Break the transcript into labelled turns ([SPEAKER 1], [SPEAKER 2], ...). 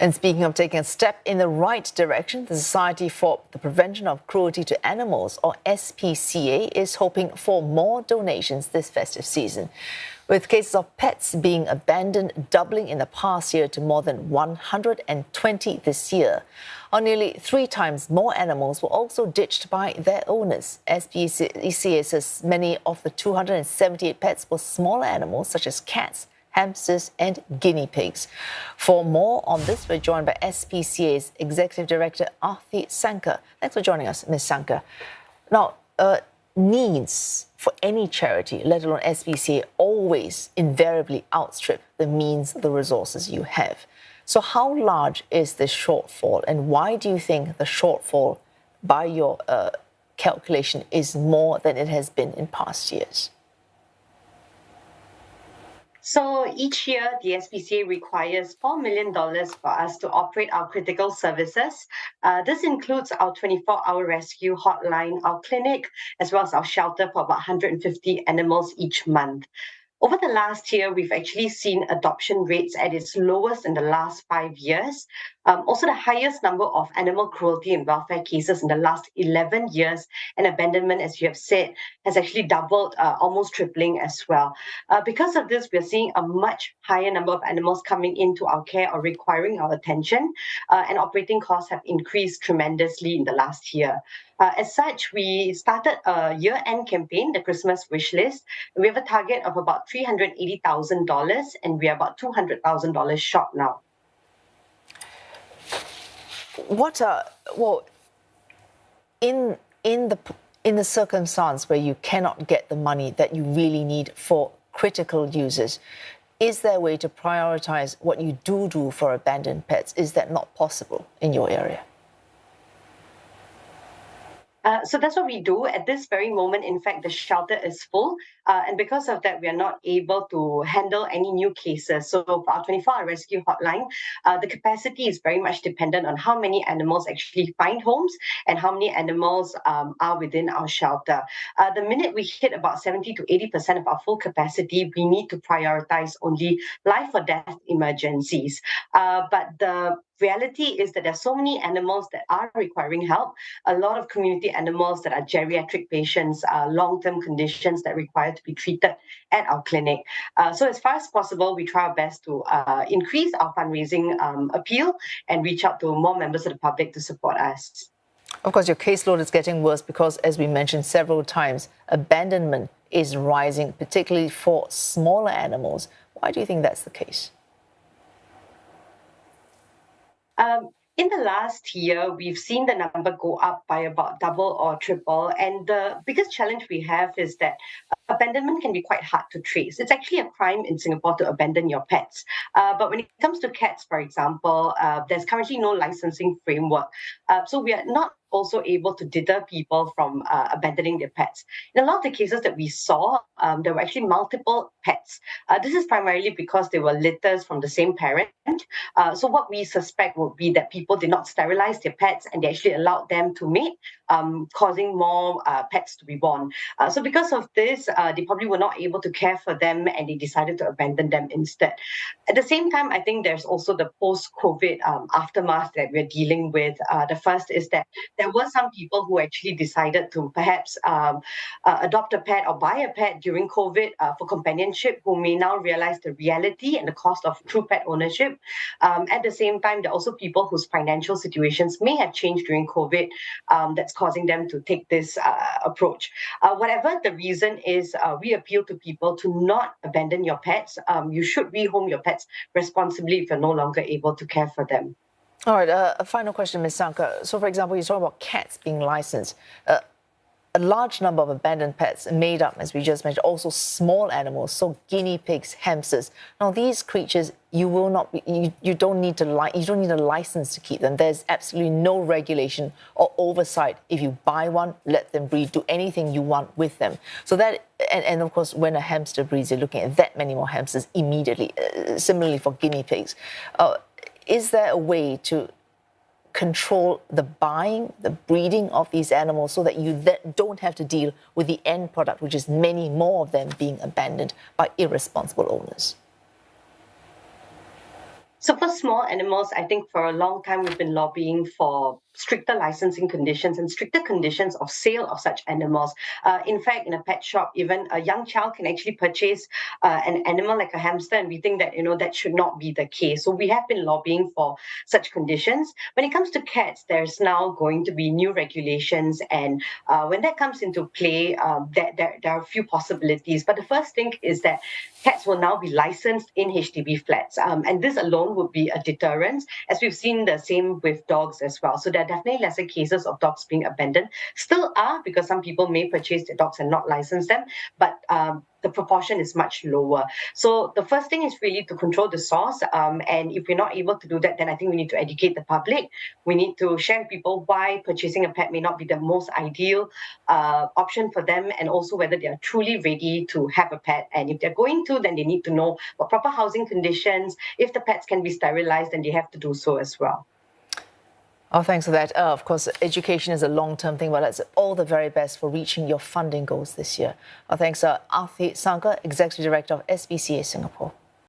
[SPEAKER 1] And speaking of taking a step in the right direction, the Society for the Prevention of Cruelty to Animals, or SPCA, is hoping for more donations this festive season. With cases of pets being abandoned doubling in the past year to more than 120 this year, or nearly 3 times more animals were also ditched by their owners. SPCA says many of the 278 pets were smaller animals such as cats, hamsters and guinea pigs. For more on this, we're joined by SPCA's Executive Director, Arthi Sankar. Thanks for joining us, Ms. Sankar. Now, needs for any charity, let alone SPCA, always invariably outstrip the means, the resources you have. So how large is this shortfall, and why do you think the shortfall, by your calculation, is more than it has been in past years?
[SPEAKER 2] So each year, the SPCA requires $4 million for us to operate our critical services. This includes our 24-hour rescue hotline, our clinic, as well as our shelter for about 150 animals each month. Over the last year, we've actually seen adoption rates at its lowest in the last 5 years. Also, the highest number of animal cruelty and welfare cases in the last 11 years, and abandonment, as you have said, has actually doubled, almost tripling as well. Because of this, we're seeing a much higher number of animals coming into our care or requiring our attention, and operating costs have increased tremendously in the last year. As such, we started a year-end campaign, the Christmas wish list. We have a target of about $380,000, and we are about $200,000 short now.
[SPEAKER 1] In the circumstance where you cannot get the money that you really need for critical users, is there a way to prioritize what you do for abandoned pets? Is that not possible in your area?
[SPEAKER 2] So that's what we do. At this very moment, in fact, the shelter is full. And because of that, we are not able to handle any new cases. So for our 24-hour rescue hotline, the capacity is very much dependent on how many animals actually find homes and how many animals are within our shelter. The minute we hit about 70 to 80% of our full capacity, we need to prioritize only life or death emergencies. But the reality is that there's so many animals that are requiring help, a lot of community animals that are geriatric patients, long-term conditions that require to be treated at our clinic. So as far as possible, we try our best to increase our fundraising appeal and reach out to more members of the public to support us.
[SPEAKER 1] Of course, your caseload is getting worse because, as we mentioned several times, abandonment is rising, particularly for smaller animals. Why do you think that's the case?
[SPEAKER 2] In the last year, we've seen the number go up by about double or triple. And the biggest challenge we have is that abandonment can be quite hard to trace. It's actually a crime in Singapore to abandon your pets. But when it comes to cats, for example, there's currently no licensing framework. So we are not also able to deter people from abandoning their pets. In a lot of the cases that we saw, there were actually multiple pets. This is primarily because they were litters from the same parent. So what we suspect would be that people did not sterilize their pets and they actually allowed them to mate, causing more pets to be born. So because of this, they probably were not able to care for them and they decided to abandon them instead. At the same time, I think there's also the post-COVID aftermath that we're dealing with. The first is that there were some people who actually decided to perhaps adopt a pet or buy a pet during COVID for companionship, who may now realize the reality and the cost of true pet ownership. At the same time, there are also people whose financial situations may have changed during COVID that's causing them to take this approach. Whatever the reason is, we appeal to people to not abandon your pets. You should rehome your pets responsibly if you're no longer able to care for them.
[SPEAKER 1] All right, a final question, Ms. Sankar. So, for example, you talk about cats being licensed. A large number of abandoned pets made up, as we just mentioned, also small animals, so guinea pigs, hamsters. Now, these creatures, you don't need a license to keep them. There's absolutely no regulation or oversight. If you buy one, let them breed, do anything you want with them. So that, and of course, when a hamster breeds, you're looking at that many more hamsters immediately. Similarly for guinea pigs. Is there a way to control the buying, the breeding of these animals so that you don't have to deal with the end product, which is many more of them being abandoned by irresponsible owners?
[SPEAKER 2] So for small animals, I think for a long time we've been lobbying for stricter licensing conditions and stricter conditions of sale of such animals. In fact, in a pet shop, even a young child can actually purchase an animal like a hamster, and we think that that should not be the case. So we have been lobbying for such conditions. When it comes to cats, there's now going to be new regulations, and when that comes into play, there are a few possibilities. But the first thing is that cats will now be licensed in HDB flats, and this alone would be a deterrent, as we've seen the same with dogs as well. So there are definitely lesser cases of dogs being abandoned. Still are, because some people may purchase their dogs and not license them, but the proportion is much lower. So the first thing is really to control the source, and if we're not able to do that, then I think we need to educate the public. We need to share with people why purchasing a pet may not be the most ideal option for them, and also whether they are truly ready to have a pet. And if they're going to, then they need to know what proper housing conditions. If the pets can be sterilized, then they have to do so as well.
[SPEAKER 1] Oh, thanks for that. Of course, education is a long-term thing, but that's all the very best for reaching your funding goals this year. Thanks, Arthi Sankar, Executive Director of SPCA Singapore.